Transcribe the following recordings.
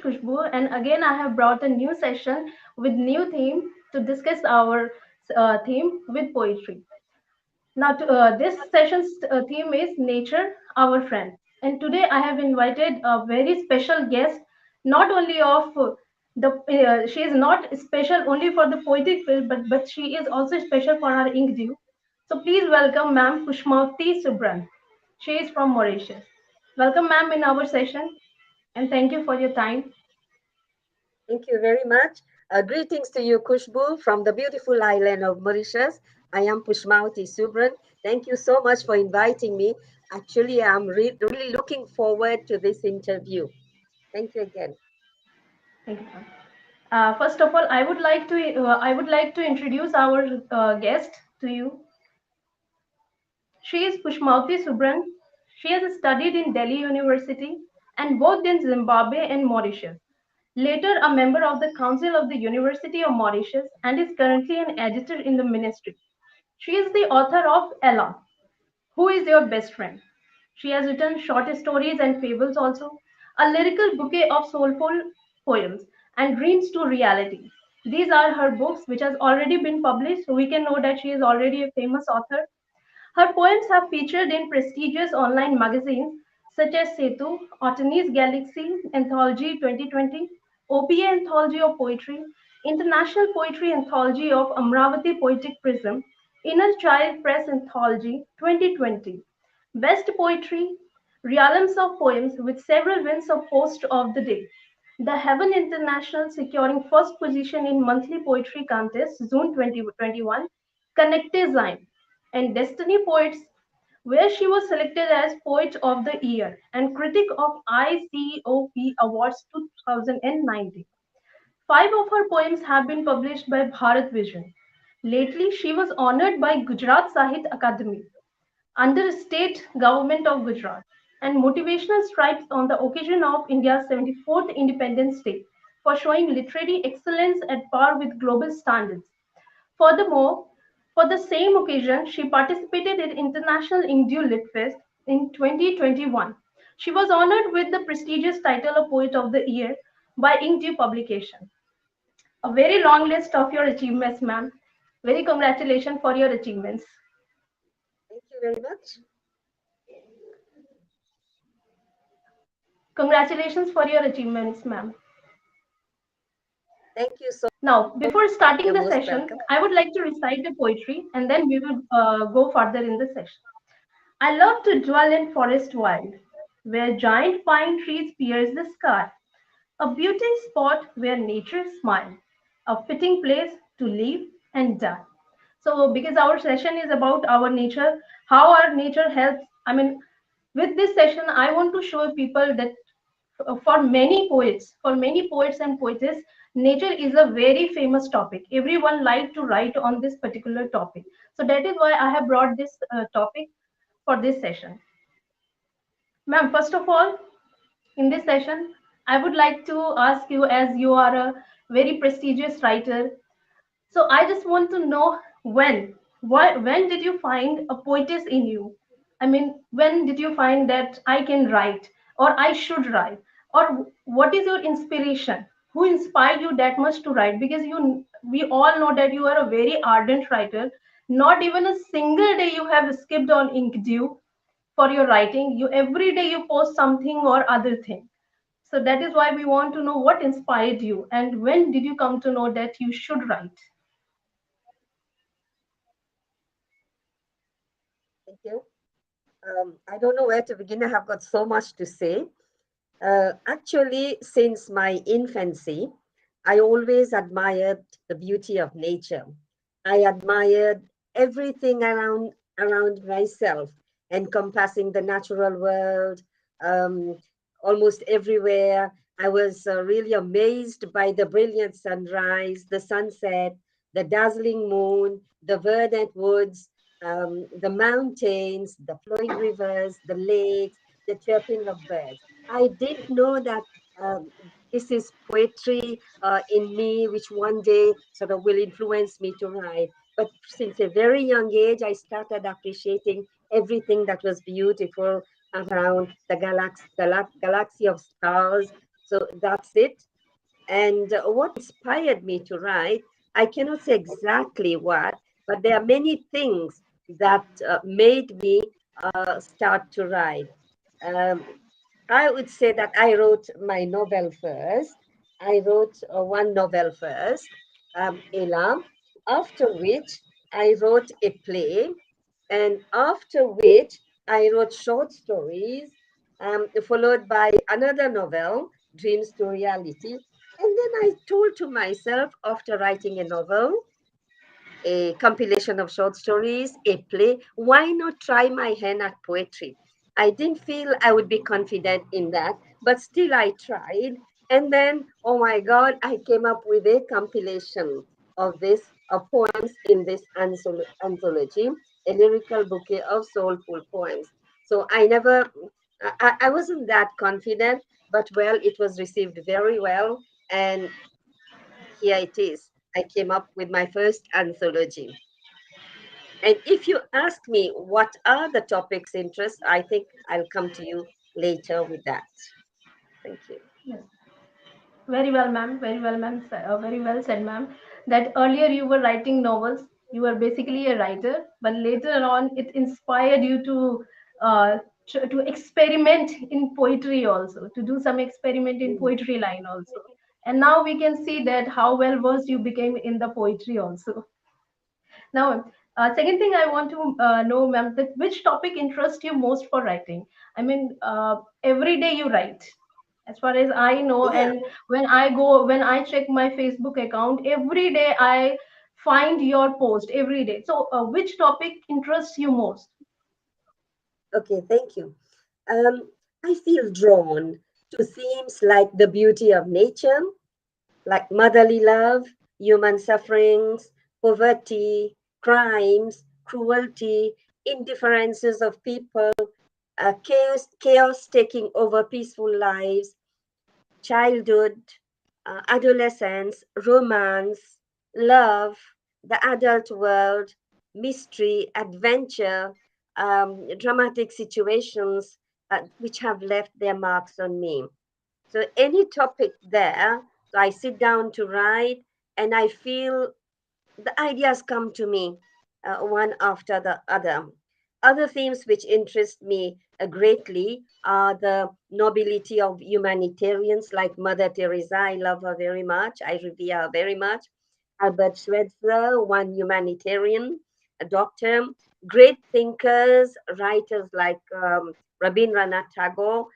Khushbu, and again I have brought a new session with new theme to discuss our theme with poetry. Now, this session's theme is Nature, Our Friend. And today I have invited a very special guest, not only of she is not special only for the poetic field, but she is also special for our Inkdew. So please welcome Ma'am Pushmaotee Subrun. She is from Mauritius. Welcome, ma'am, in our session, and thank you for your time. Thank you very much. Greetings to you, Kushbu, from the beautiful island of Mauritius. I am Pushmaotee Subrun. Thank you so much for inviting me. Actually, I'm really looking forward to this interview. Thank you again. Thank you, ma'am. First of all, I would like to introduce our guest to you. She is Pushmaotee Subrun. She has studied in Delhi University and worked in Zimbabwe and Mauritius. Later, a member of the Council of the University of Mauritius and is currently an editor in the ministry. She is the author of Ella, Who is Your Best Friend? She has written short stories and fables also, a lyrical bouquet of soulful poems, and dreams to reality. These are her books, which has already been published, so we can know that she is already a famous author. Her poems have featured in prestigious online magazines such as Setu Atunis Galaxy Anthology 2020, OPA Anthology of Poetry, International Poetry Anthology of Amaravati Poetic Prism, InnerChildPress Anthology 2020, Best Poetry, Realms of Poems with several wins of Post of the Day. The Heaven International securing first position in monthly poetry contest June 2021, Konnect-e-zine, and Destiny Poets, where she was selected as Poet of the Year and Critic of ICOP Awards 2019. Five of her poems have been published by Bharat Vision. Lately, she was honored by Gujarat Sahitya Akademi under state government of Gujarat and motivational stripes on the occasion of India's 74th Independence Day for showing literary excellence at par with global standards. Furthermore, for the same occasion, she participated in International INKDEW LitFest in 2021. She was honored with the prestigious title of Poet of the Year by Inkdew publication. A very long list of your achievements, ma'am. Very congratulations for your achievements. Thank you very much. Congratulations for your achievements, ma'am. Thank you so Now, before starting You're the most session, welcome. I would like to recite the poetry and then we will go further in the session. I love to dwell in forest wild, where giant pine trees pierce the sky, a beauty spot where nature smiles, a fitting place to live and die. So, because our session is about our nature, how our nature helps, with this session, I want to show people that for many poets and poetess, nature is a very famous topic. Everyone like to write on this particular topic. So that is why I have brought this topic for this session. Ma'am, first of all, in this session, I would like to ask you, as you are a very prestigious writer, so I just want to know when did you find a poetess in you? I mean, when did you find that I can write or I should write? Or what is your inspiration? Who inspired you that much to write? Because we all know that you are a very ardent writer. Not even a single day you have skipped on Inkdew for your writing. You every day you post something or other thing. So that is why we want to know what inspired you and when did you come to know that you should write? Thank you. I don't know where to begin. I have got so much to say. Actually, since my infancy, I always admired the beauty of nature. I admired everything around myself, encompassing the natural world, um, almost everywhere. I was really amazed by the brilliant sunrise, the sunset, the dazzling moon, the verdant woods, the mountains, the flowing rivers, the lakes, the chirping of birds. I didn't know that this is poetry in me, which one day sort of will influence me to write. But since a very young age, I started appreciating everything that was beautiful around the galaxy of stars, So that's it. And what inspired me to write, I cannot say exactly what, but there are many things that made me start to write. Um, I would say that I wrote my novel first. I wrote one novel first, Ella, after which I wrote a play, and after which I wrote short stories, followed by another novel, Dreams to Reality. And then I told to myself, after writing a novel, a compilation of short stories, a play. Why not try my hand at poetry? I didn't feel I would be confident in that, but still I tried. And then, oh my God, I came up with a compilation of this of poems in this anthology, a lyrical bouquet of soulful poems. So I wasn't that confident, but well, it was received very well. And here it is. I came up with my first anthology. And if you ask me what are the topics interest, I think I'll come to you later with that. Thank you. Yes. Very well, ma'am. Very well, ma'am. Very well said, ma'am. That earlier you were writing novels. You were basically a writer, but later on it inspired you to experiment in poetry also, to do some experiment in Mhm. poetry line also. And now we can see that how well versed you became in the poetry also. Now, second thing I want to know, ma'am, that which topic interests you most for writing? I mean, every day you write, as far as I know, Yeah. and when I check my Facebook account, every day I find your post every day. So, which topic interests you most? Okay. Thank you. I feel drawn to themes like the beauty of nature, like motherly love, human sufferings, poverty, crimes, cruelty, indifferences of people, chaos taking over peaceful lives, childhood, adolescence, romance, love, the adult world, mystery, adventure, dramatic situations which have left their marks on me. So, any topic there, so I sit down to write and I feel the ideas come to me one after the other. Other themes which interest me greatly are the nobility of humanitarians like Mother Teresa. I love her very much. I revere her very much. Albert Schweitzer, one humanitarian, a doctor. Great thinkers, writers like Rabindranath Tagore.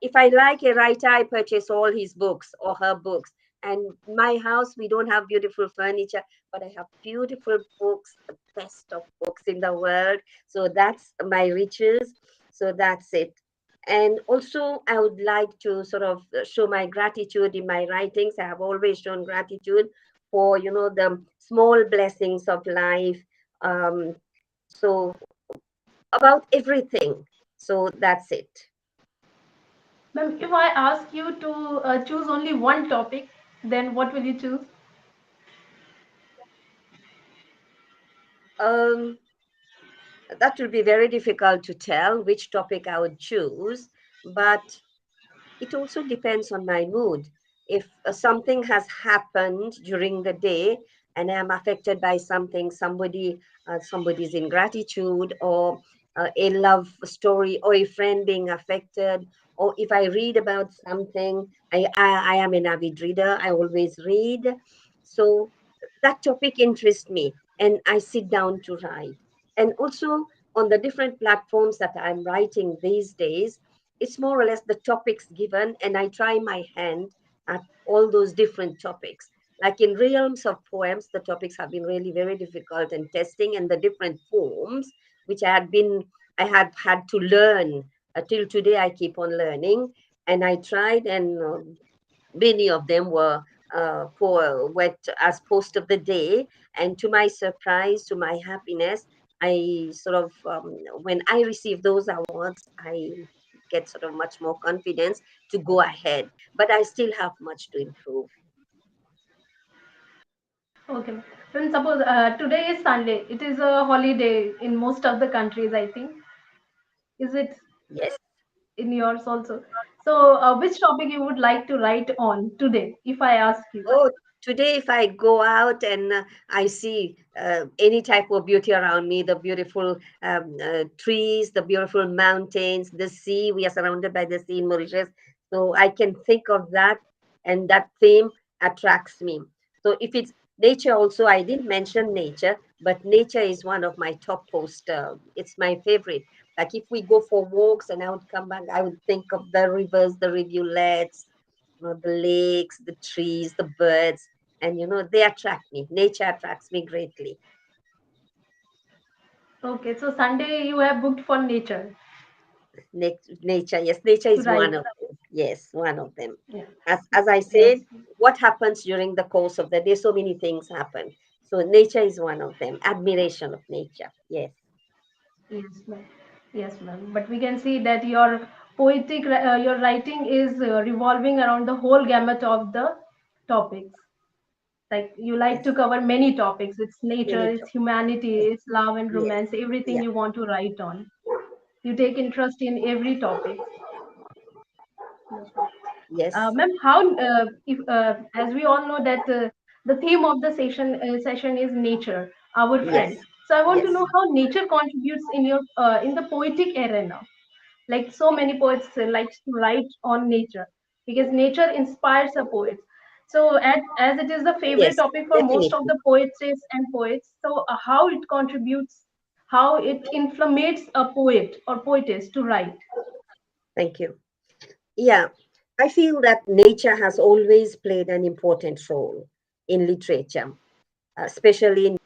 If I like a writer, I purchase all his books or her books. And my house, we don't have beautiful furniture, but I have beautiful books, the best of books in the world. So that's my riches. So that's it. And also, I would like to sort of show my gratitude in my writings. I have always shown gratitude for, the small blessings of life. Um, so about everything. So that's it. Ma'am, if I ask you to choose only one topic, then what will you choose? Um, that will be very difficult to tell which topic I would choose, but it also depends on my mood. If something has happened during the day and I am affected by something, somebody's ingratitude, or a love story, or a friend being affected, or if I read about something, I am an avid reader. I always read. So that topic interests me and I sit down to write. And also on the different platforms that I'm writing these days, it's more or less the topics given, and I try my hand at all those different topics. Like in realms of poems, the topics have been really very difficult and testing, and the different forms which I have had to learn till today. I keep on learning, and I tried, and many of them were as post of the day. And to my surprise, to my happiness, I sort of when I receive those awards, I get sort of much more confidence to go ahead. But I still have much to improve. Okay. Then suppose today is Sunday. It is a holiday in most of the countries, I think. Is it Yes. in yours also? So, which topic you would like to write on today, if I ask you? Oh, today if I go out and I see any type of beauty around me, the beautiful trees, the beautiful mountains, the sea, we are surrounded by the sea in Mauritius. So I can think of that, and that theme attracts me. So if it's nature also, I didn't mention nature, but nature is one of my top poster. It's my favorite. Like if we go for walks and I would come back, I would think of the rivers, the rivulets, the lakes, the trees, the birds, and they attract me. Nature attracts me greatly. Okay, so Sunday you have booked for nature Nature, yes, nature to is one write. of them. Yes, one of them. Yeah. As I Yes. said, what happens during the course of the day? So many things happen. So nature is one of them. Admiration of nature. Yes, Yes, ma'am. Yes, ma'am. But we can see that your your writing is revolving around the whole gamut of the topics. Like you like yes, to cover many topics. It's nature, many it's topics. humanity, Yes, it's love and yes, romance, everything yeah, you want to write on. You take interest in every topic. Yes, ma'am. yes, Ma'am, how if as we all know that the theme of the session is nature, our friend. yes, So I want to yes, know how nature contributes in your in the poetic arena. Like so many poets likes to write on nature because nature inspires a poet. So as it is the favorite yes, topic for most of definitely. the poetess and poets, so how it contributes, how it inflammates a poet or poetess to write. Thank you. Yeah, I feel that nature has always played an important role in literature, especially in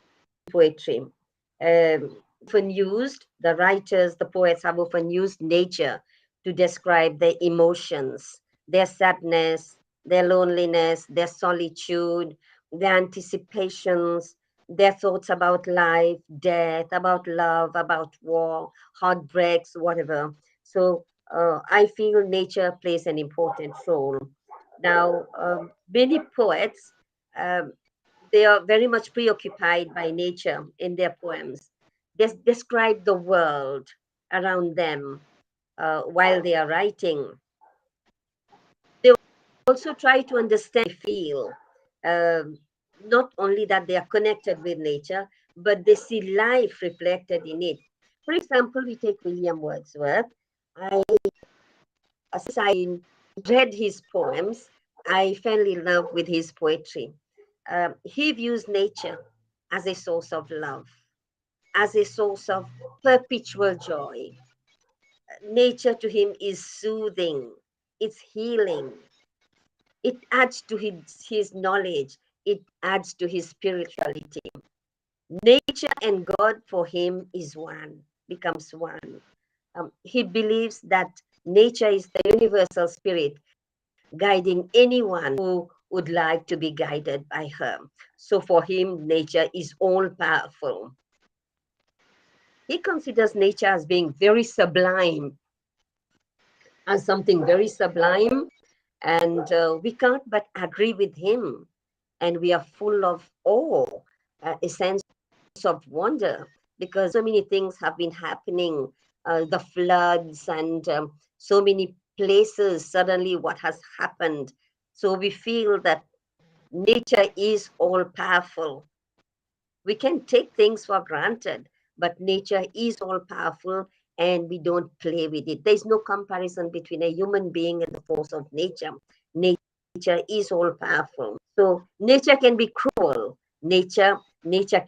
poetry. Often used, the writers, the poets have often used nature to describe their emotions, their sadness, their loneliness, their solitude, their anticipations, their thoughts about life, death, about love, about war, heartbreaks, whatever. So I feel nature plays an important role. Now, many poets um, they are very much preoccupied by nature in their poems. They describe the world around them while they are writing. They also try to understand feel. Um, Not only that they are connected with nature, but they see life reflected in it. For example, we take William Wordsworth. I, since I read his poems, I fell in love with his poetry. He views nature as a source of love, as a source of perpetual joy. Nature to him is soothing, it's healing, it adds to his knowledge, it adds to his spirituality. Nature and God for him is one, becomes one. He believes that nature is the universal spirit guiding anyone who would like to be guided by her. So for him, nature is all powerful. He considers nature as being very sublime, as something very sublime, and we can't but agree with him. And we are full of awe, a sense of wonder, because so many things have been happening, the floods and so many places, suddenly what has happened. So we feel that nature is all powerful. We can take things for granted, but nature is all powerful and we don't play with it. There's no comparison between a human being and the force of nature. Nature is all powerful. So nature can be cruel. Nature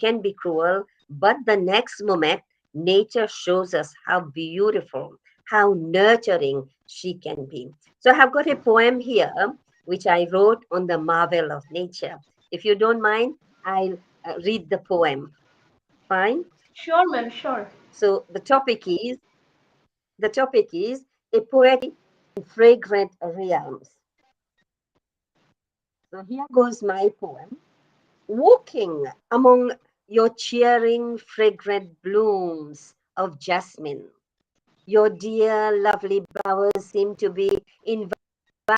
can be cruel, but the next moment, nature shows us how beautiful, how nurturing she can be. So I have got a poem here which I wrote on the marvel of nature. If you don't mind, I'll read the poem. Fine. Sure, ma'am, sure. So the topic is a poetic in fragrant realms. So here goes my poem. Walking among your cheering fragrant blooms of jasmine, your dear lovely bowers seem to be in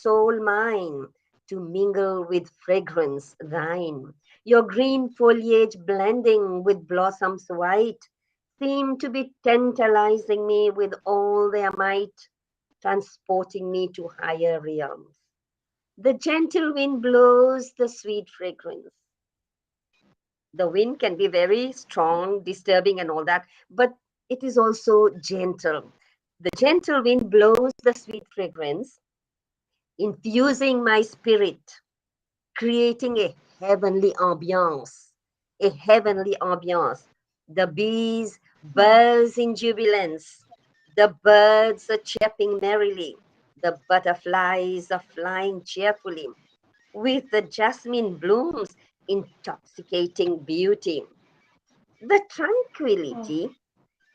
soul mine to mingle with fragrance thine. Your green foliage blending with blossoms white seem to be tantalizing me with all their might. transporting me to higher realms. The gentle wind blows the sweet fragrance. The wind can be very strong, disturbing, and all that, but it is also gentle. The gentle wind blows the sweet fragrance, infusing my spirit, creating a heavenly ambiance. A heavenly ambiance. The bees Wow. buzz in jubilance. The birds are chirping merrily. The butterflies are flying cheerfully, with the jasmine blooms intoxicating beauty. The Oh, tranquility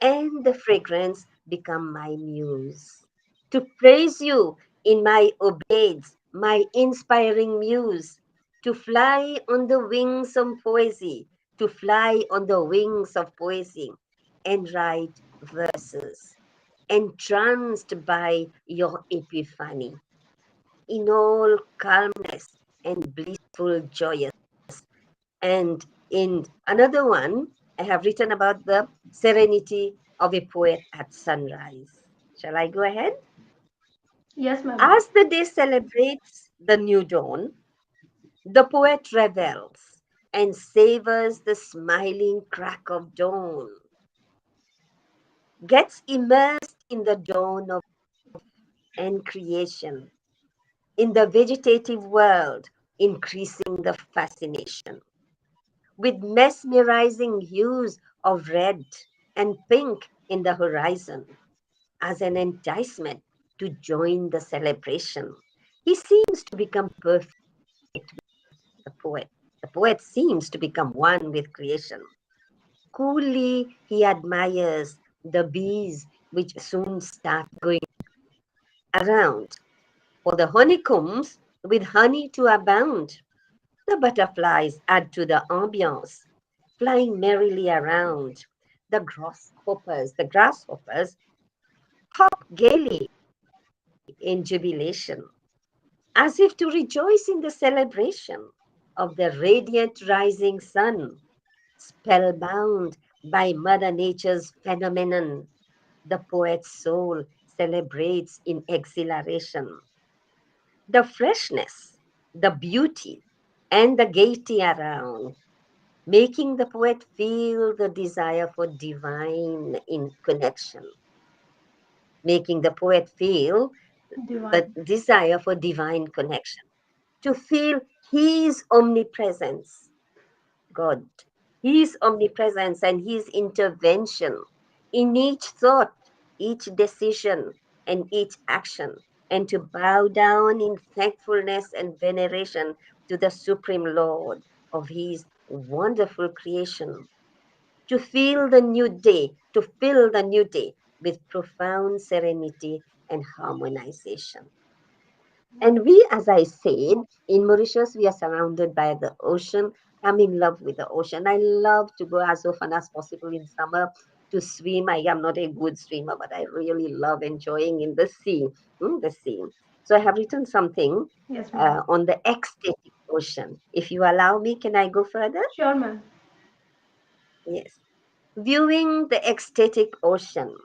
and the fragrance become my muse. To praise you in my obades, my inspiring muse, to fly on the wings of poesy, to fly on the wings of poesy, and write verses, entranced by your epiphany, in all calmness and blissful joyous. And in another one, I have written about the serenity of a poet at sunrise. Shall I go ahead? yes, ma'am. As the day celebrates the new dawn, the poet revels and savors the smiling crack of dawn, gets immersed in the dawn of and creation, in the vegetative world, increasing the fascination, with mesmerizing hues of red and pink in the horizon as an enticement to join the celebration. He seems to become perfect with the poet. The poet seems to become one with creation. Coolly, he admires the bees which soon start going around. For the honeycombs with honey to abound. The butterflies add to the ambiance, flying merrily around. The grasshoppers hop gaily in jubilation, as if to rejoice in the celebration of the radiant rising sun, spellbound by Mother Nature's phenomenon. The poet's soul celebrates in exhilaration. The freshness, the beauty, and the gaiety around, making the poet feel the desire for divine in connection, making the poet feel the Divine. desire for divine connection, to feel his omnipresence, God, his omnipresence and his intervention in each thought, each decision, and each action, and to bow down in thankfulness and veneration to the Supreme Lord of his wonderful creation, to feel the new day, to fill the new day with profound serenity and harmonization. And we, as I said, in Mauritius, we are surrounded by the ocean. I'm in love with the ocean. I love to go as often as possible in summer to swim. I am not a good swimmer, but I really love enjoying in the sea. The sea. So I have written something Yes, ma'am. on the ecstatic ocean. If you allow me, can I go further? Sure, ma'am. Yes. Viewing the ecstatic ocean,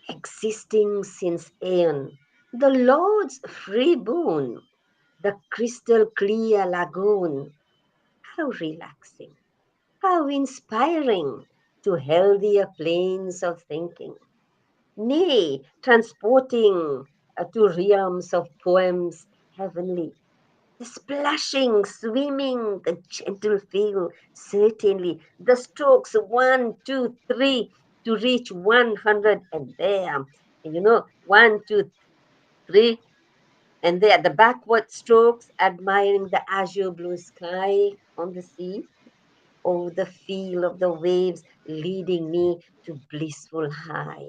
existing since aeon, the Lord's free boon, the crystal clear lagoon. How relaxing, how inspiring to healthier planes of thinking. Nay, transporting to realms of poems heavenly. The splashing, swimming, the gentle feel, certainly. The strokes, one, two, three, to reach 100, and there. And one, two, three, and there, the backward strokes, admiring the azure blue sky on the sea. Oh, the feel of the waves leading me to blissful high.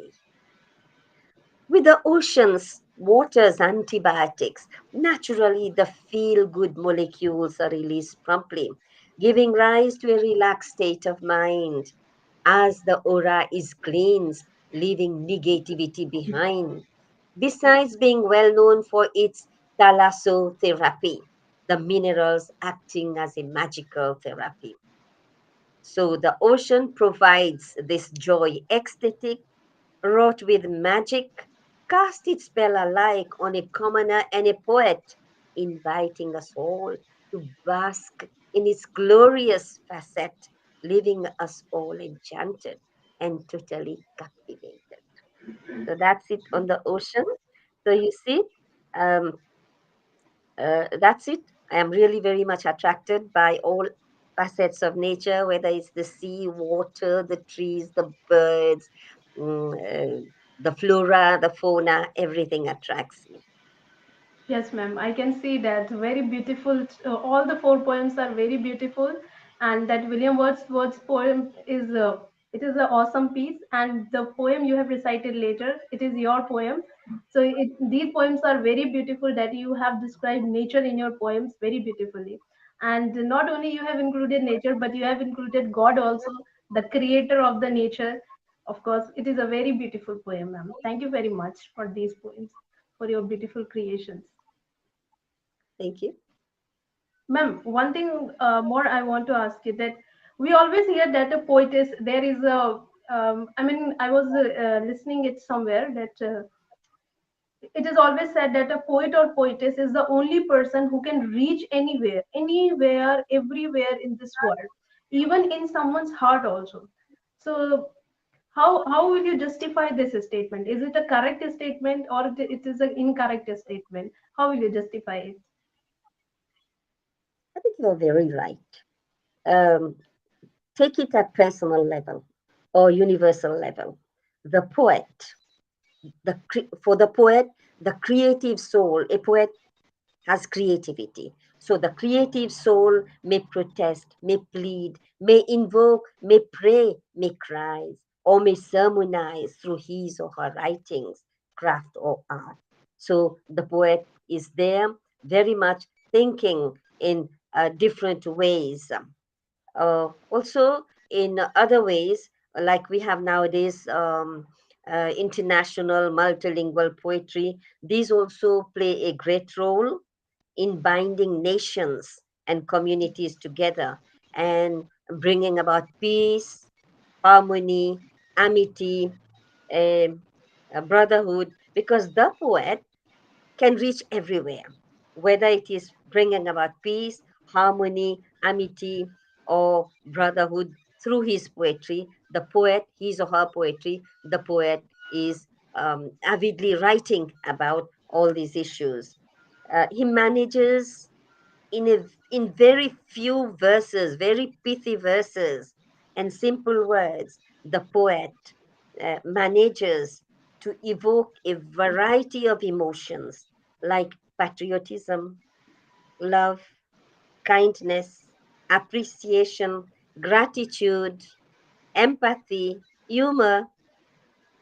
With the ocean's water's antibiotics, naturally the feel good molecules are released promptly, giving rise to a relaxed state of mind as the aura is cleansed, leaving negativity behind. Besides being well known for its thalassotherapy, the minerals acting as a magical therapy. So the ocean provides this joy ecstatic, wrought with magic, cast its spell alike on a commoner and a poet, inviting us all to bask in its glorious facet, leaving us all enchanted and totally captivated. So that's it on the ocean. So you see, um, that's it. I am really very much attracted by all facets of nature, whether it's the sea, water, the trees, the birds, the flora, the fauna, everything attracts me. Yes, ma'am. I can see that. Very beautiful. All the four poems are very beautiful, and that William Wordsworth's poem is it is an awesome piece. And the poem you have recited later, it is your poem. So these poems are very beautiful. That you have described nature in your poems very beautifully. And not only you have included nature, but you have included God also, the creator of the nature. Of course, it is a very beautiful poem, ma'am. Thank you very much for these poems, for your beautiful creations. Thank you. Ma'am, one thing more I want to ask you that we always hear that a poetess, there is a, I mean, I was listening it somewhere that it is always said that a poet or poetess is the only person who can reach anywhere, anywhere, everywhere in this world, even in someone's heart also. So, how will you justify this statement? Is it a correct statement or it is an incorrect statement? How will you justify it? I think you're very right. Um, Take it at personal level or universal level. The poet, for the poet, the creative soul, a poet has creativity. So the creative soul may protest, may plead, may invoke, may pray, may cry, or may sermonize through his or her writings, craft, or art. So the poet is there very much thinking in different ways. Also, in other ways, like we have nowadays, international multilingual poetry, these also play a great role in binding nations and communities together and bringing about peace, harmony, amity, um, brotherhood, because the poet can reach everywhere, whether it is bringing about peace, harmony, amity, or brotherhood through his poetry. The poet, his or her poetry, the poet is avidly writing about all these issues. He manages in very few verses, very pithy verses and simple words, the poet manages to evoke a variety of emotions like patriotism, love, kindness, appreciation, gratitude, empathy, humor,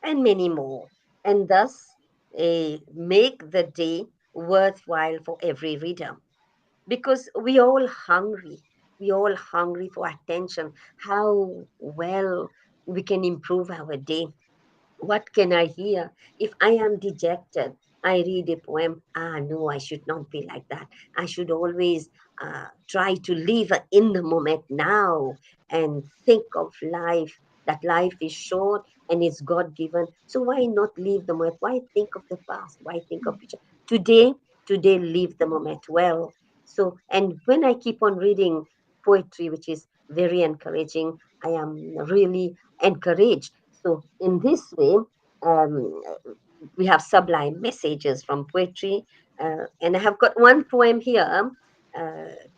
and many more, and thus make the day worthwhile for every reader because we all hungry for attention, how well we can improve our day. What can I hear? If I am dejected, I read a poem. Ah, no, I should not be like that. I should always try to live in the moment now and think of life, that life is short and it's God given. So why not live the moment? Why think of the past? Why think of future? Today, today, live the moment well. So, and when I keep on reading poetry, which is very encouraging, I am really encouraged. So, in this way, um, we have sublime messages from poetry. And I have got one poem here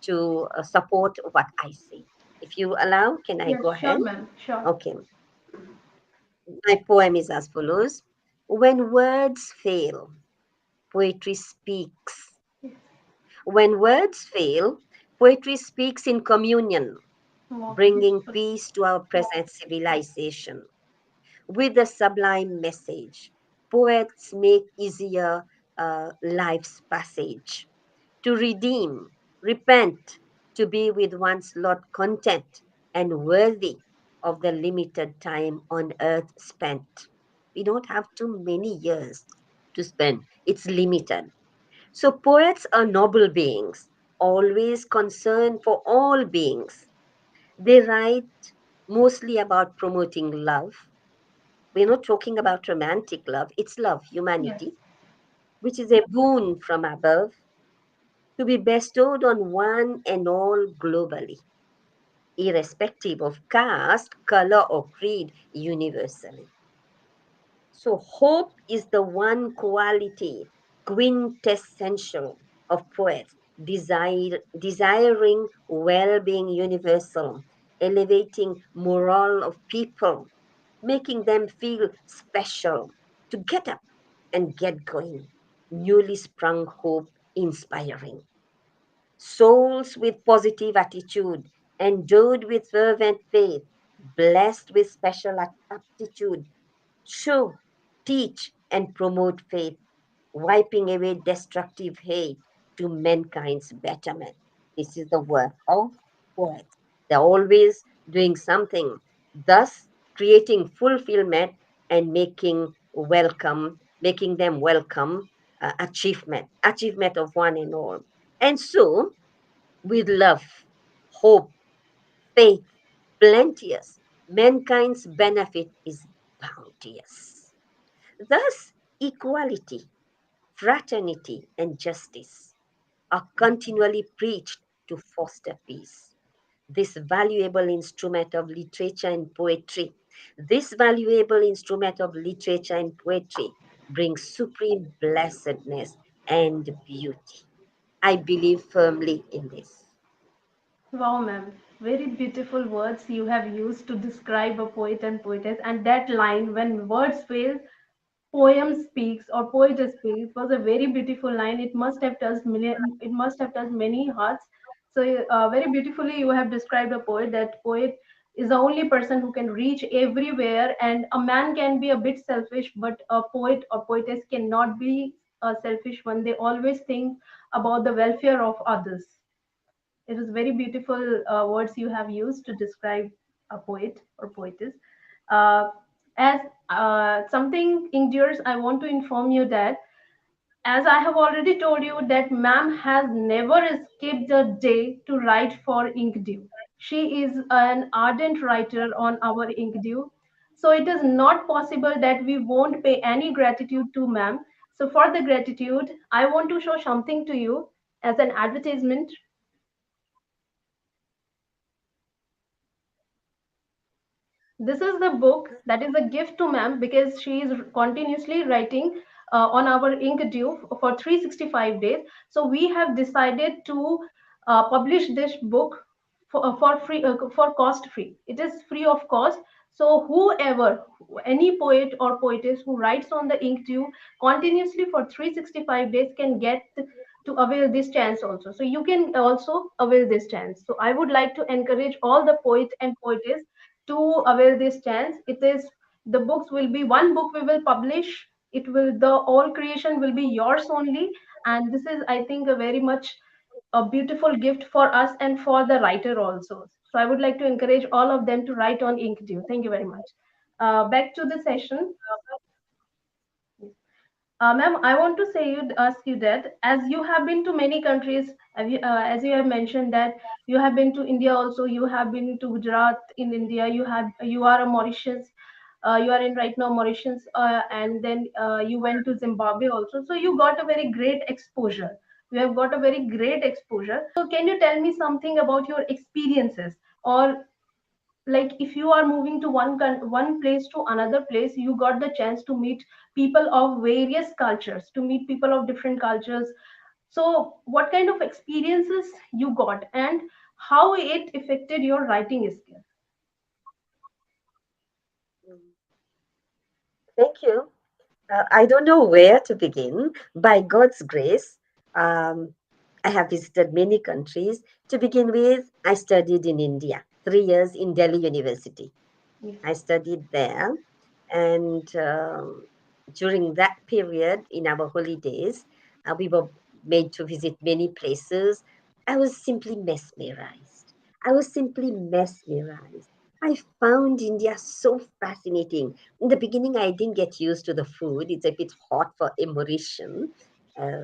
to support what I say. If you allow, can I Yes, go sure, ahead? ma'am. Sure. Okay. My poem is as follows. When words fail, poetry speaks. Yes. When words fail, poetry speaks in communion, Wow, bringing beautiful. peace to our present civilization. With a sublime message, poets make easier life's passage. To redeem, repent, to be with one's Lord content and worthy of the limited time on earth spent. We don't have too many years to spend, it's limited. So, poets are noble beings, always concerned for all beings. They write mostly about promoting love, We're not talking about romantic love, it's love, Yes. humanity, which is a boon from above to be bestowed on one and all globally, irrespective of caste, color, or creed, universally. So, hope is the one quality quintessential of poets, desiring well being universal, elevating morale of people, making them feel special, to get up and get going. Newly sprung hope inspiring. Souls with positive attitude, endowed with fervent faith, blessed with special aptitude, show, teach, and promote faith, wiping away destructive hate to mankind's betterment. This is the work of poets. They're always doing something, thus creating fulfillment and making them welcome achievement of one and all. And so, with love, hope, faith, plenteous, mankind's benefit is bounteous. Thus, equality, fraternity, and justice are continually preached to foster peace. This valuable instrument of literature and poetry, this valuable instrument of literature and poetry brings supreme blessedness and beauty. I believe firmly in this. Wow, ma'am. Very beautiful words you have used to describe a poet and poetess. And that line, when words fail, poem speaks or poet speaks, was a very beautiful line. It must have touched it must have touched many hearts. So very beautifully you have described a poet. That poet is the only person who can reach everywhere, and a man can be a bit selfish, but a poet or poetess cannot be a selfish one. They always think about the welfare of others. It was very beautiful words you have used to describe a poet or poetess. Uh, as something endures, I want to inform you that, as I have already told you, that ma'am has never skipped a day to write for Inkdew. She is an ardent writer on our Inkdew. So it is not possible that we won't pay any gratitude to ma'am. So for the gratitude, I want to show something to you as an advertisement. This is the book that is a gift to ma'am because she is continuously writing on our Inkdew for 365 days. So we have decided to publish this book for free, for cost free. It is free of cost. So whoever, any poet or poetess who writes on the Inkdew continuously for 365 days can get to avail this chance also. So you can also avail this chance. So I would like to encourage all the poet and poetess to avail this chance. It is, the books will be one book we will publish. It will, the all creation will be yours only. And this is, I think, a very much a beautiful gift for us and for the writer also. So I would like to encourage all of them to write on Inkdew. Thank you very much. Back to the session. Ma'am, I want to say you ask you that, as you have been to many countries, as you have mentioned that you have been to India also, you have been to Gujarat in India, you are a Mauritius, you are in right now Mauritius, and then you went to Zimbabwe also. So you got a very great exposure. You have got a very great exposure. So can you tell me something about your experiences, or like if you are moving to one place to another place, you got the chance to meet people of various cultures, to meet people of different cultures. So what kind of experiences you got, and how it affected your writing skill? Mm. Thank you. I don't know where to begin. By God's grace, um, I have visited many countries. To begin with, I studied in India, 3 years in Delhi University. Yes. I studied there, and during that period, in our holidays, we were made to visit many places. I was simply mesmerized. I was simply mesmerized. I found India so fascinating. In the beginning, I didn't get used to the food. It's a bit hot for immersion,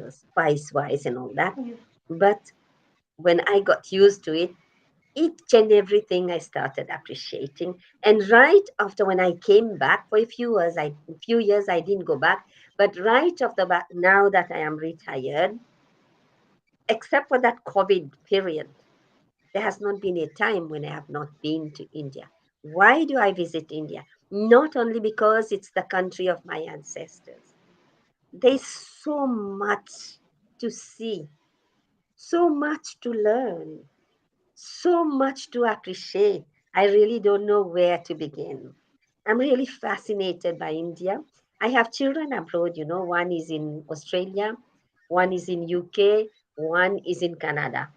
spice wise, and all that. Yes. But when I got used to it, each and everything I started appreciating. And right after when I came back for a few years I didn't go back, but right after that, now that I am retired, except for that COVID period, there has not been a time when I have not been to India. Why do I visit India? Not only because it's the country of my ancestors. There's so much to see, so much to learn, so much to appreciate. I really don't know where to begin. I'm really fascinated by India. I have children abroad, one is in Australia, one is in UK, one is in Canada.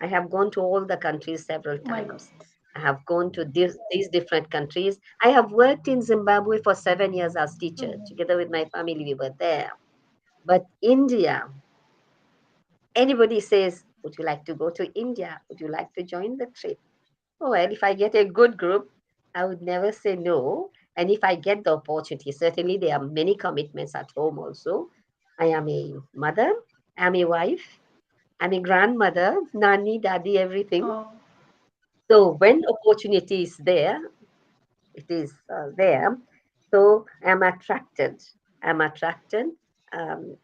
I have gone to all the countries several My God. times. I have gone to these different countries. I have worked in Zimbabwe for 7 years as teacher. Mhm. Together with my family, we were there. But India, anybody says, would you like to go to India? Would you like to join the trip? Oh, well, if I get a good group, I would never say no. And if I get the opportunity, certainly there are many commitments at home also. I am a mother, I'm a wife, I'm a grandmother, nanny, daddy, everything. Oh, So when opportunity is there, it is there. So I'm attracted. I'm attracted. Um,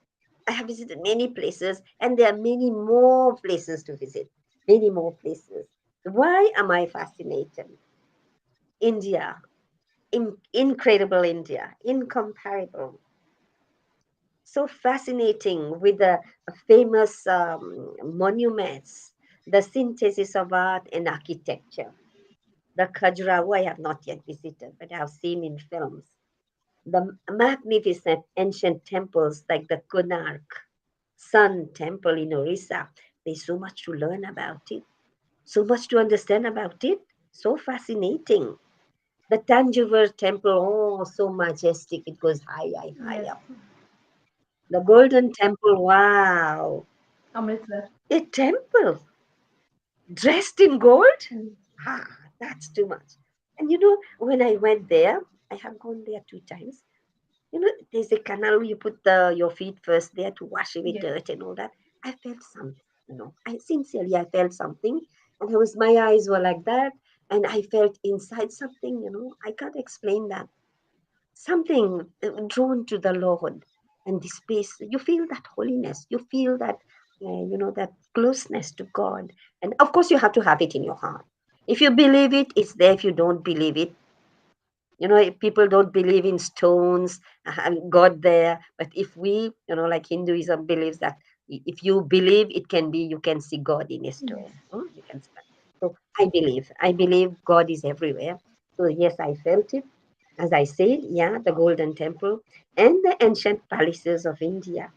I have visited many places, and there are many more places to visit. Many more places. Why am I fascinated? India, incredible India, incomparable. So fascinating with the famous monuments, the synthesis of art and architecture. The Khajuraho I have not yet visited, but I have seen in films. The magnificent ancient temples like the Konark Sun Temple in Orissa. There's so much to learn about it, so much to understand about it. So fascinating. The Tanjavur Temple, oh, so majestic. It goes high, high, high yes. up. The Golden Temple, wow. Amritsar. A temple dressed in gold? Mm. Ah, that's too much. And when I went there, I have gone there 2 times. There's a canal where you put your feet first there to wash away Yes. dirt and all that. I felt something, I felt something. And my eyes were like that. And I felt inside something, I can't explain that. Something drawn to the Lord and the space. You feel that holiness. You feel that, that closeness to God. And of course, you have to have it in your heart. If you believe it, it's there. If you don't believe it, if people don't believe in stones and God there, but if we, like Hinduism believes that if you believe it can be, you can see God in a Yes. stone. You can see that. So I believe God is everywhere. So yes, I felt it. As I said, yeah, the Golden Temple and the ancient palaces of India.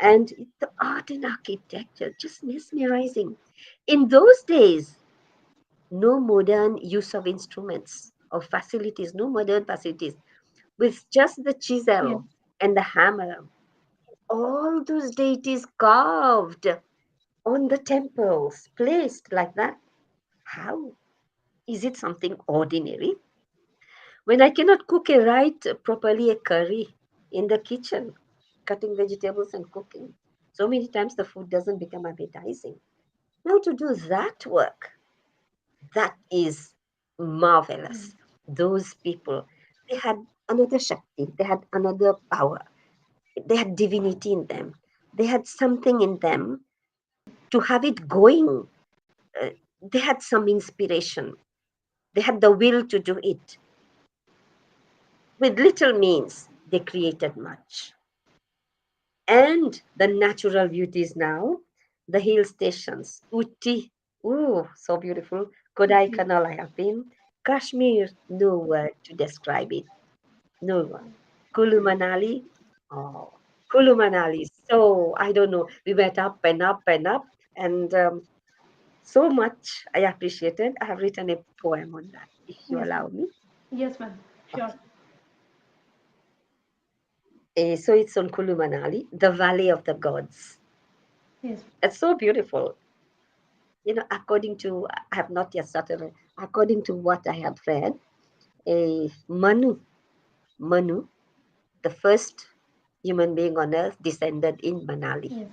And the art and architecture, just mesmerizing. In those days, no modern use of instruments or facilities, no modern facilities, with just the Yes. chisel and the hammer. All those deities carved on the temples, placed like that. How? Is it something ordinary? When I cannot cook properly a curry in the kitchen, cutting vegetables and cooking, so many times the food doesn't become appetizing. Now to do that work, that is Mm. marvelous. Those people, they had another Shakti, they had another power, they had divinity in them, they had something in them to have it going. Uh, they had some inspiration, they had the will to do it. With little means, they created much. And the natural beauties now, the hill stations, Uti, oh, so beautiful. Okay. Kodaikanal, I have been. Kashmir, no word to describe it. No one. Kulu Manali. Oh, Kulu Manali. So, I don't know. We went up and up and up. And so much I appreciated. I have written a poem on that, if you Yes, allow ma'am. me. Yes, ma'am. Sure. Okay. So it's on Kulu Manali, the Valley of the Gods. Yes. It's so beautiful. According to, I have not yet started, according to what I have read, Manu, the first human being on earth descended in Manali. Yes.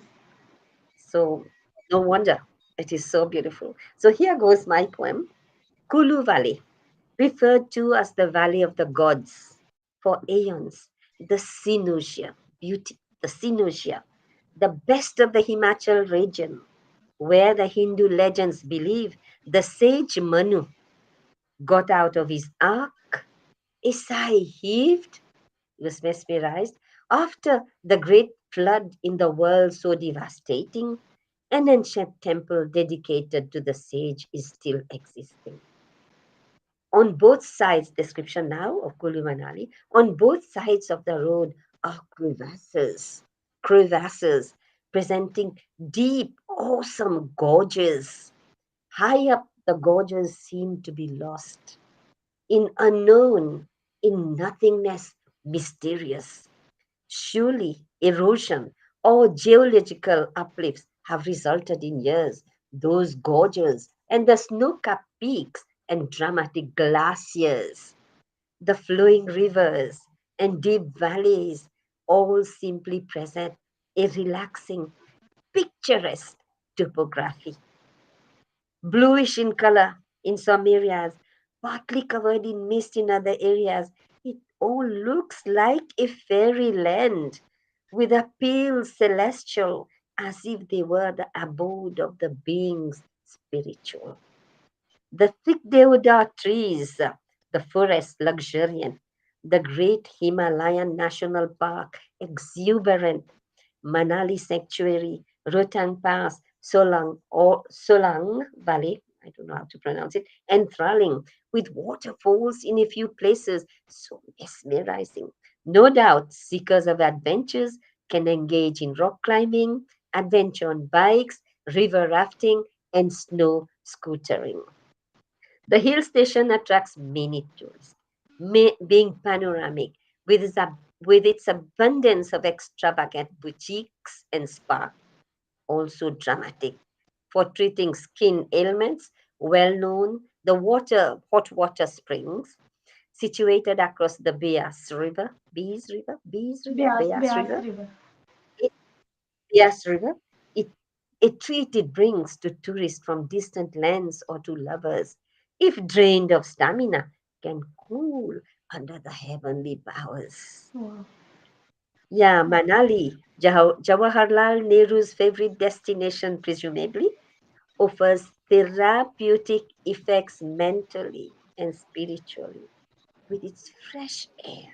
So no wonder. It is so beautiful. So here goes my poem, Kulu Valley, referred to as the Valley of the Gods for aeons, the Sinusia, beauty, the Sinusia, the best of the Himachal region, where the Hindu legends believe the sage Manu got out of his ark, a sigh heaved, was mesmerized, after the great flood in the world so devastating, an ancient temple dedicated to the sage is still existing. On both sides, description now of Kulu Manali, on both sides of the road are crevasses presenting deep, awesome gorges. High up, the gorges seem to be lost in unknown, in nothingness, mysterious. Surely erosion or geological uplifts have resulted in years. Those gorges and the snow-capped peaks and dramatic glaciers, the flowing rivers and deep valleys all simply present a relaxing, picturesque topography. Bluish in color in some areas, partly covered in mist in other areas. It all looks like a fairyland with a pale celestial, as if they were the abode of the beings spiritual. The thick deodar trees, the forest luxuriant, the great Himalayan National Park exuberant, Manali Sanctuary, Rohtang Pass, Solang Valley, I don't know how to pronounce it, enthralling, with waterfalls in a few places, so mesmerizing. No doubt, seekers of adventures can engage in rock climbing, adventure on bikes, river rafting, and snow scootering. The hill station attracts many tourists, being panoramic with its abundance of extravagant boutiques and spa, also dramatic for treating skin ailments, well known the hot water springs situated across the Beas Beas River, River. Beas River. It, a treat it brings to tourists from distant lands or to lovers, if drained of stamina, can cool under the heavenly bowers. Wow. Yeah, Manali, Jawaharlal Nehru's favorite destination, presumably, offers therapeutic effects mentally and spiritually with its fresh air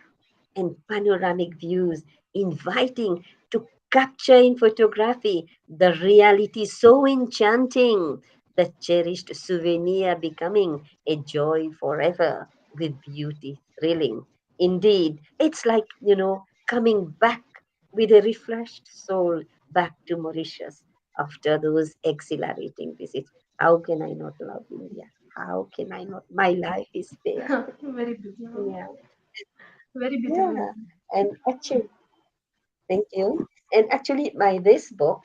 and panoramic views, inviting to capture in photography the reality so enchanting, the cherished souvenir becoming a joy forever, with beauty thrilling. Indeed, it's like, coming back with a refreshed soul back to Mauritius after those exhilarating visits. How can I not love India? How can I not? My life is there. Very beautiful. Yeah. Very beautiful. Yeah. And actually, thank you. And actually, my this book,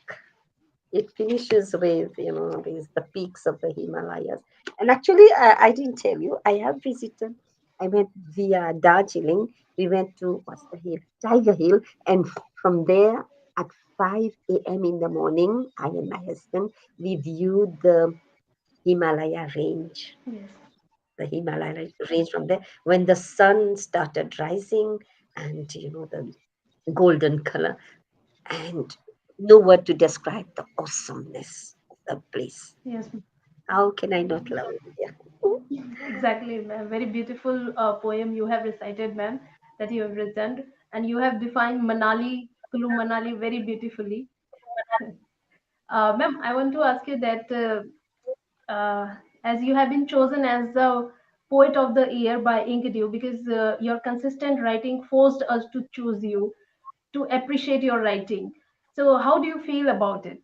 it finishes with the peaks of the Himalayas. And actually, I didn't tell you, I have visited. I went via Darjeeling. We went to what's the hill, Tiger Hill, and from there at 5 a.m. in the morning, I and my husband we viewed the Himalaya range. Yes. The Himalaya range from there when the sun started rising, and the golden color, and no word to describe the awesomeness of the place. Yes. How can I not love India? Exactly, ma'am. Very beautiful poem you have recited, ma'am, that you have written, and you have defined Manali, Kulu Manali, very beautifully. Ma'am, I want to ask you that as you have been chosen as the poet of the year by Inkdew, because your consistent writing forced us to choose you, to appreciate your writing. So, how do you feel about it?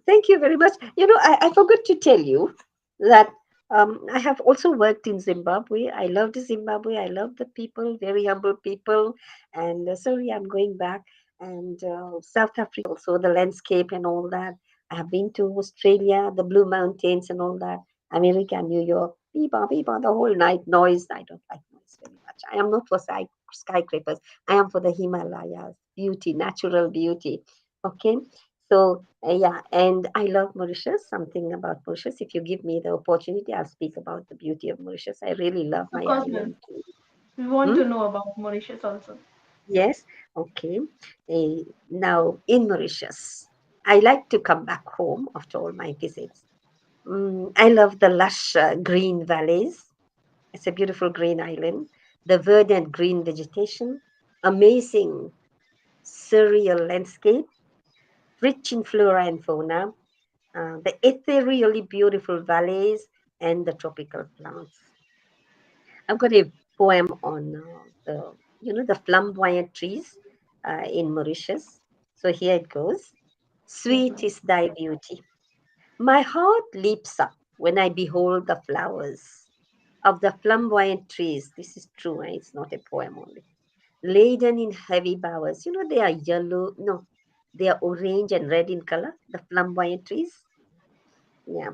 Thank you very much. I forgot to tell you that I have also worked in Zimbabwe. I loved Zimbabwe. I love the people, very humble people. And sorry, I'm going back. And South Africa, also the landscape and all that. I have been to Australia, the Blue Mountains and all that. America, New York, beep, beep, the whole night noise. I don't like noise very much. I am not for skyscrapers. I am for the Himalayas, beauty, natural beauty. Okay. So yeah, and I love Mauritius. Something about Mauritius. If you give me the opportunity, I'll speak about the beauty of Mauritius. I really love Of my course, ma'am. island too. We want Hmm? to know about Mauritius also. Yes. Okay. Now in Mauritius, I like to come back home after all my visits. I love the lush green valleys. It's a beautiful green island. The verdant green vegetation, amazing surreal landscape, rich in flora and fauna, the ethereally beautiful valleys, and the tropical plants. I've got a poem on the flamboyant trees in Mauritius. So here it goes. Yes, Sweet ma'am. is thy beauty. My heart leaps up when I behold the flowers of the flamboyant trees. This is true, it's not a poem only. Laden in heavy bowers. They are yellow, no, they are orange and red in color, the flamboyant trees. Yeah.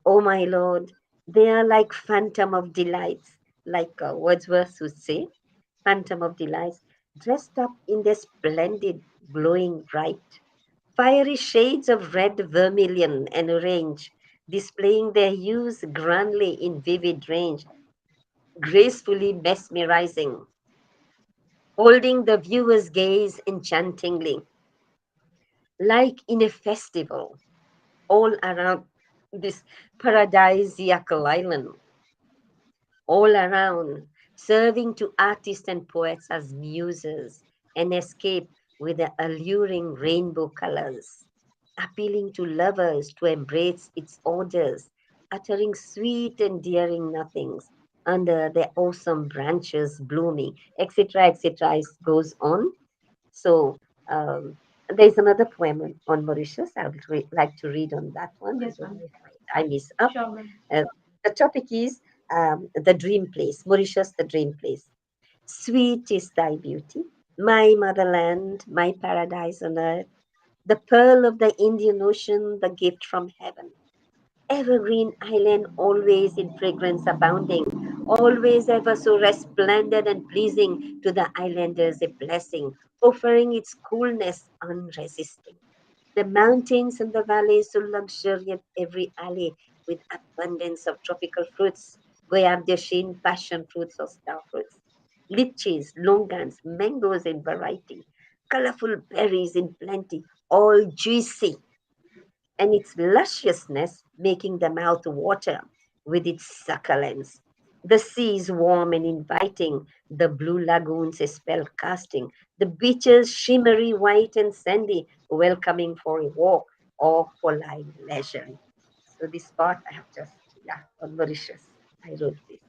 Oh my Lord, they are like phantom of delights, like Wordsworth would say, phantom of delights, dressed up in their splendid, glowing bright, fiery shades of red, vermilion, and orange, displaying their hues grandly in vivid range, gracefully mesmerizing, holding the viewer's gaze enchantingly, like in a festival, all around this paradisiacal island, all around, serving to artists and poets as muses, an escape with the alluring rainbow colors, appealing to lovers to embrace its odors, uttering sweet, endearing nothings under their awesome branches blooming, etc., etc. It goes on. So there's another poem on Mauritius. I would like to read on that one. I Yes, don't ma'am. know if my time is up. Sure, ma'am. Uh, the topic is the dream place, Mauritius, the dream place. Sweet is thy beauty, my motherland, my paradise on earth, the pearl of the Indian Ocean, the gift from heaven. Evergreen island, always in fragrance abounding, always ever so resplendent and pleasing to the islanders, a blessing, offering its coolness unresisting. The mountains and the valleys so luxuriant every alley with abundance of tropical fruits, goyab de Chine, passion fruits or star fruits, lychees, longans, mangoes in variety, colorful berries in plenty, all juicy, and its lusciousness making the mouth water with its succulence. The sea is warm and inviting, the blue lagoons a spell casting, the beaches shimmery white and sandy, welcoming for a walk or for lying leisurely. So this part I have just, yeah, on Mauritius. I wrote this.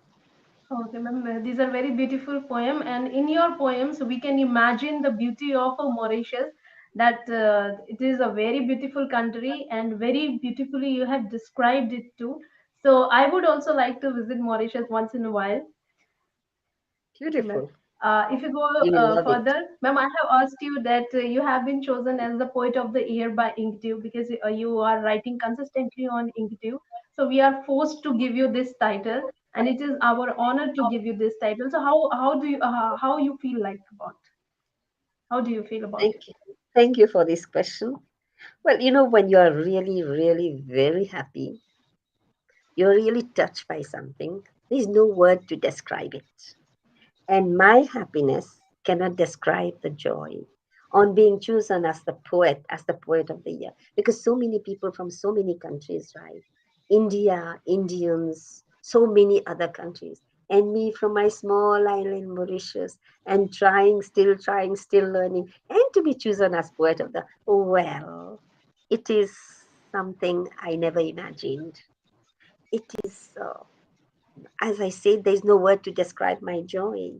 Okay, ma'am. These are very beautiful poem, and in your poems, we can imagine the beauty of Mauritius. That it is a very beautiful country, and very beautifully you have described it too. So I would also like to visit Mauritius once in a while. Okay, ma'am. Beautiful. If you go You will love it. further, ma'am, I have asked you that you have been chosen as the Poet of the Year by Inkdew because you are writing consistently on Inkdew. So we are forced to give you this title, and it is our honor to give you this title. So how you feel like about how do you feel about Thank it? you. Thank you for this question. Well, when you are really, really very happy, you're really touched by something, there's no word to describe it. And my happiness cannot describe the joy on being chosen as the poet of the year. Because so many people from so many countries, right? India, Indians, so many other countries. And me from my small island, Mauritius, and trying, still learning, and to be chosen as poet of the, well, it is something I never imagined. It is, as I said, there's no word to describe my joy.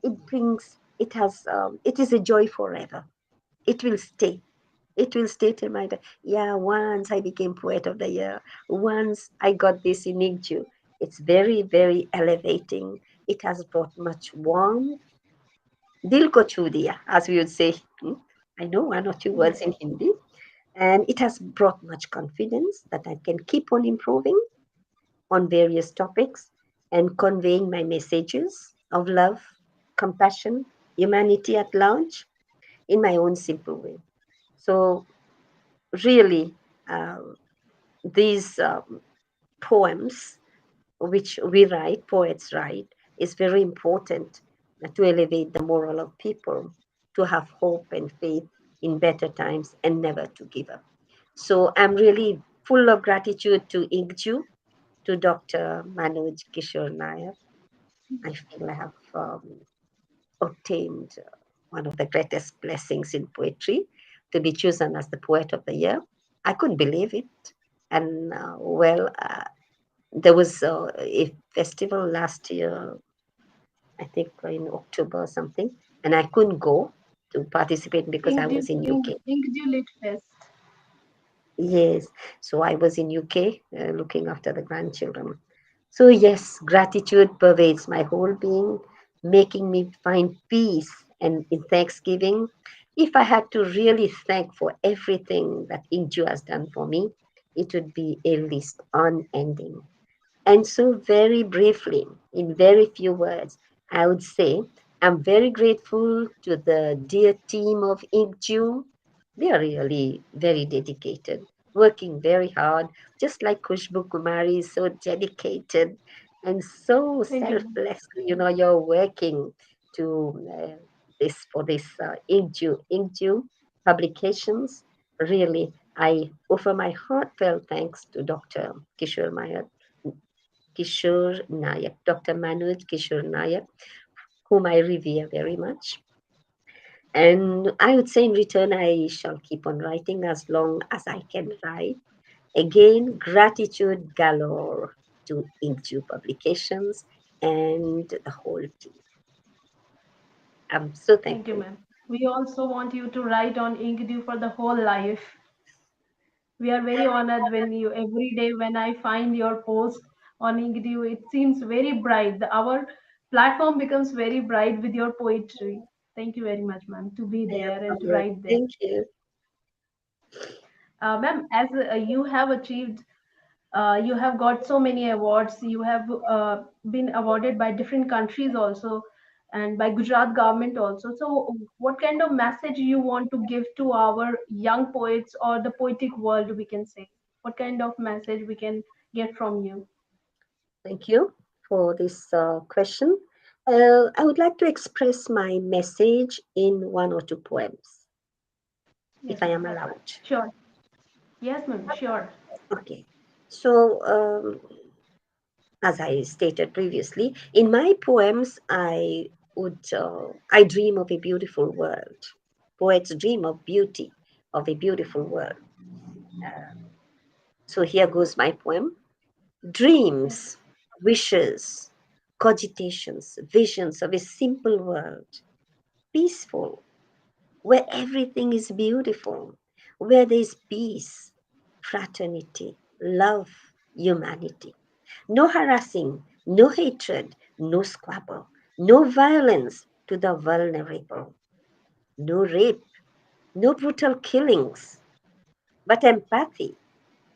It is a joy forever. It will stay. It will stay till my death. Yeah, once I became poet of the year. Once I got this in Inkdew. It's very, very elevating. It has brought much warmth. Dil ko chhu diya, as we would say. I know one or two Yes. words in Hindi. And it has brought much confidence that I can keep on improving on various topics and conveying my messages of love, compassion, humanity at large in my own simple way. So, really, uh, these poems which we write, poets write, is very important to elevate the moral of people, to have hope and faith in better times and never to give up. So I'm really full of gratitude to Inkdew, to Dr. Manoj Kishore Nayak. I feel I have obtained one of the greatest blessings in poetry, to be chosen as the Poet of the Year. I couldn't believe it. And there was a festival last year, I think in October or something, and I couldn't go to participate because I was in UK. Inkdew Litfest. Yes, so I was in UK looking after the grandchildren. So yes, gratitude pervades my whole being, making me find peace. And in Thanksgiving, if I had to really thank for everything that Inju has done for me, it would be a list unending. And so, very briefly, in very few words, I would say I'm very grateful to the dear team of Inkdew. They are really very dedicated, working very hard, just like Kushbu Kumari is so dedicated and so Thank you, ma'am. selfless. You're working to this Inkdew publications. Really, I offer my heartfelt thanks to Dr. Kishore Mayat, Kishore Nayak, Dr. Manoj Kishore Nayak, whom I revere very much. And I would say in return, I shall keep on writing as long as I can write. Again, gratitude galore to Inkdew Publications and the whole team. I'm so Thank you, thankful. ma'am. We also want you to write on Inkdew for the whole life. We are very honored when you every day when I find your post on Inkdew, it seems very bright. Our platform becomes very bright with your poetry. Thank you very much, ma'am, to be I am there and to honored. write there. Thank you. Ma'am, as you have achieved, you have got so many awards. You have been awarded by different countries also, and by Gujarat government also. So, what kind of message you want to give to our young poets or the poetic world? We can say, what kind of message we can get from you? Thank you for this question. I would like to express my message in one or two poems, if Yes, I ma'am. am allowed. Sure. Yes, ma'am. Sure. Okay. So, as I stated previously, in my poems, I dream of a beautiful world. Poets dream of beauty, of a beautiful world. Uh, so here goes my poem. Yes. Dreams, wishes, cogitations, visions of a simple world, peaceful, where everything is beautiful, where there is peace, fraternity, love, humanity. No harassing, no hatred, no squabble, no violence to the vulnerable, no rape, no brutal killings, but empathy,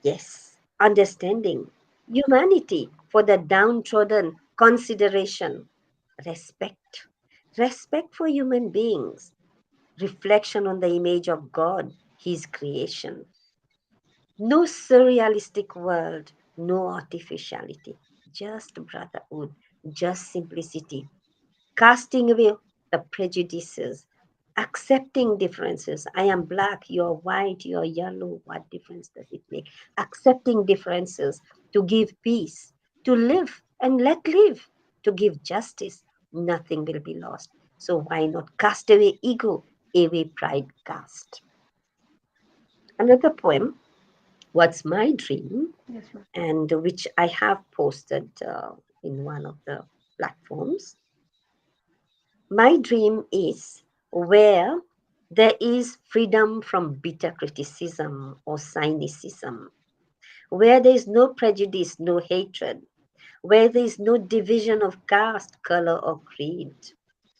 yes, understanding, humanity for the downtrodden, consideration, respect, respect for human beings, reflection on the image of God, His creation. No surrealistic world, no artificiality, just brotherhood, just simplicity, casting away the prejudices, accepting differences. I am black, you're white, you're yellow. What difference does it make? Accepting differences to give peace, to live and let live, to give justice. Nothing will be lost. So why not cast away ego, away pride cast? Another poem, What's My Dream? Yes, ma'am. And which I have posted in one of the platforms. My dream is where there is freedom from bitter criticism or cynicism, where there is no prejudice, no hatred, where there is no division of caste, color, or creed,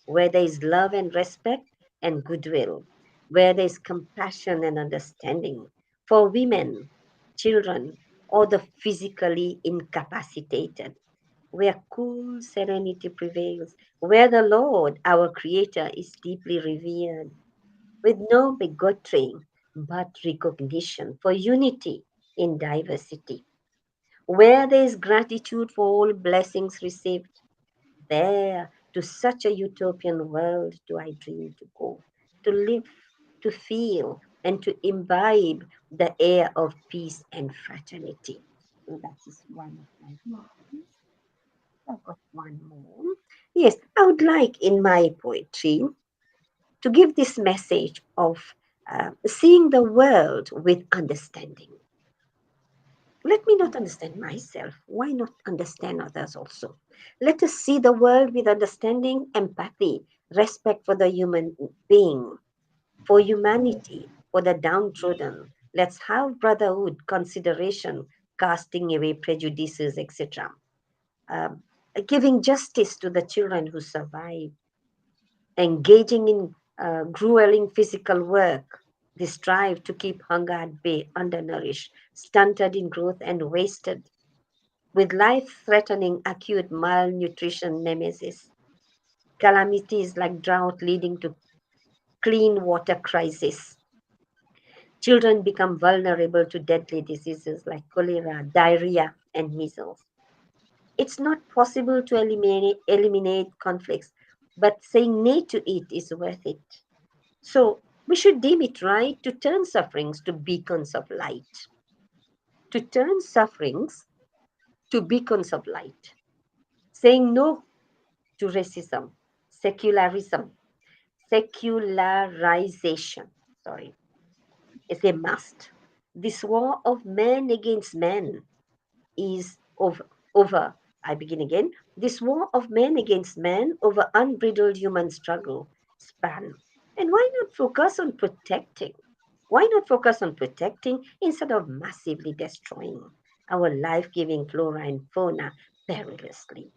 where there is love and respect and goodwill, where there is compassion and understanding for women, children, or the physically incapacitated, where cool serenity prevails, where the Lord, our Creator, is deeply revered, with no bigotry, but recognition for unity in diversity. Where there is gratitude for all blessings received, there to such a utopian world do I dream to go, to live, to feel, and to imbibe the air of peace and fraternity. So that is one of my poems. I've got one more. Yes, I would like in my poetry to give this message of seeing the world with understanding. Let me not understand myself. Why not understand others also? Let us see the world with understanding, empathy, respect for the human being, for humanity, for the downtrodden. Let's have brotherhood, consideration, casting away prejudices, etc. Um, Giving justice to the children who survive, engaging in grueling physical work. They strive to keep hunger at bay, undernourished, stunted in growth, and wasted with life-threatening acute malnutrition nemesis, calamities like drought leading to clean water crisis. Children become vulnerable to deadly diseases like cholera, diarrhea, and measles. It's not possible to eliminate conflicts, but saying nay to it is worth it. So we should deem it right to turn sufferings to beacons of light, to turn sufferings to beacons of light, saying no to racism, secularism, secularization, sorry, is a must. This war of man against man is over. I begin again. This war of man against man over unbridled human struggle span. And why not focus on protecting? Why not focus on protecting instead of massively destroying our life giving flora and fauna perilously?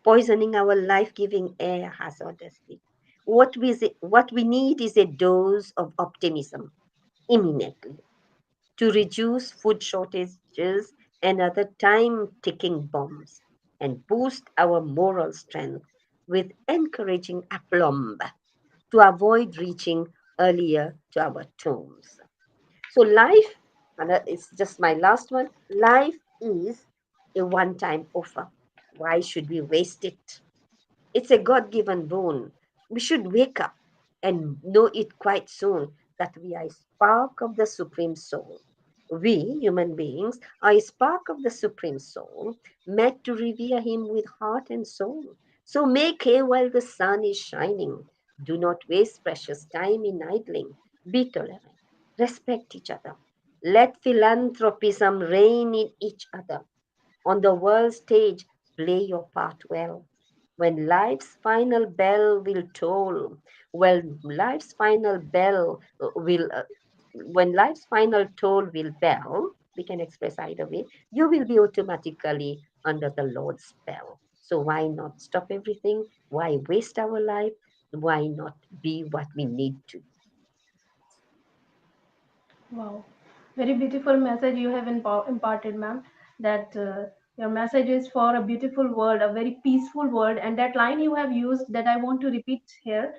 Poisoning our life-giving air hazardously. What we need is a dose of optimism imminently to reduce food shortages and other time-ticking bombs and boost our moral strength with encouraging aplomb to avoid reaching earlier to our tombs. So life, and it's just my last one, life is a one-time offer. Why should we waste it? It's a God given boon. We should wake up and know it quite soon that we are a spark of the Supreme Soul. We, human beings, are a spark of the Supreme Soul, meant to revere Him with heart and soul. So make hay while the sun is shining. Do not waste precious time in idling. Be tolerant. Respect each other. Let philanthropism reign in each other. On the world stage, play your part well. When life's final bell will toll, when life's final bell will, when life's final toll will bell, we can express either way, you will be automatically under the Lord's spell. So why not stop everything? Why waste our life? Why not be what we need to? Wow, very beautiful message you have imparted, ma'am. That your message is for a beautiful world, a very peaceful world. And that line you have used that I want to repeat here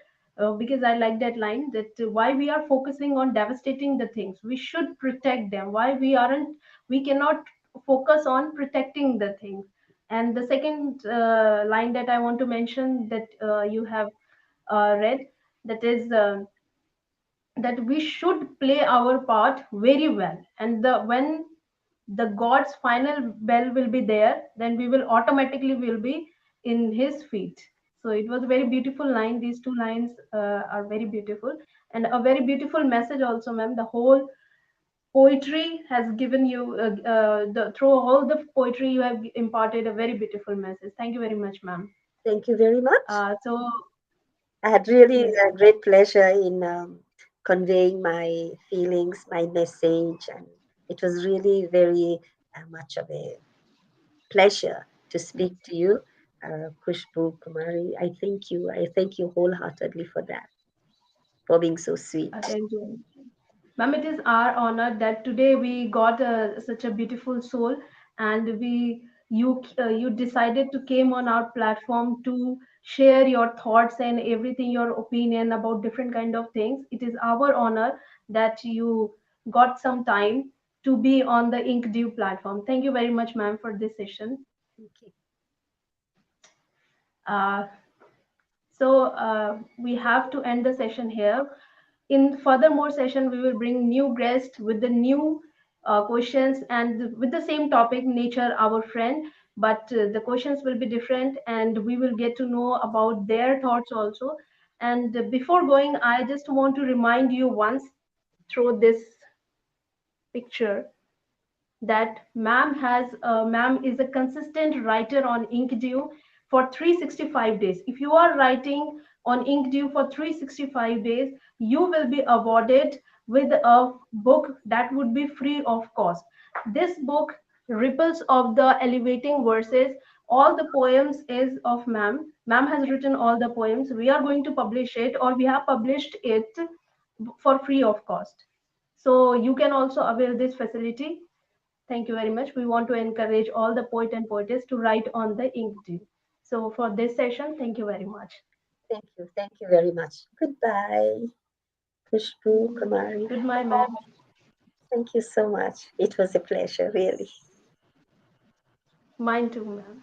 because I like that line that why we are focusing on devastating the things, we should protect them. Why we cannot focus on protecting the things. And the second line that I want to mention that you have read that is. That we should play our part very well, and the when the god's final bell will be there, then we will automatically will be in his feet. So it was a very beautiful line. These two lines are very beautiful, and a very beautiful message also, ma'am. The whole poetry has given you the through all the poetry you have imparted a very beautiful message. Thank you very much, ma'am. Thank you very much. So I had really yes, a great pleasure in conveying my feelings, my message, and it was really very much of a pleasure to speak to you, Kushbu Kumari. I thank you. I thank you wholeheartedly for that, for being so sweet. thank you. Ma'am, it is our honor that today we got such a beautiful soul, and you decided to came on our platform to share your thoughts and everything, your opinion about different kind of things. It is our honor that you got some time to be on the Inkdew platform. Thank you very much, ma'am, for this session. Okay. Uh, so we have to end the session here. In furthermore session, we will bring new guests with the new questions and with the same topic, nature, our friend. But the questions will be different, and we will get to know about their thoughts also. And before going, I just want to remind you once through this picture that ma'am is a consistent writer on Inkdew for 365 days. If you are writing on Inkdew for 365 days, you will be awarded with a book that would be free of cost. This book, Ripples of the Elevating Verses, all the poems is of ma'am. Ma'am has written all the poems. We are going to publish it, or we have published it for free of cost. So you can also avail this facility. Thank you very much. We want to encourage all the poet and poetess to write on the Inkdew. So for this session, thank you very much. Thank you. Thank you very much. Goodbye, Khushbu, Kumari. Goodbye, ma'am. Thank you so much. It was a pleasure, really. Mine too, ma'am.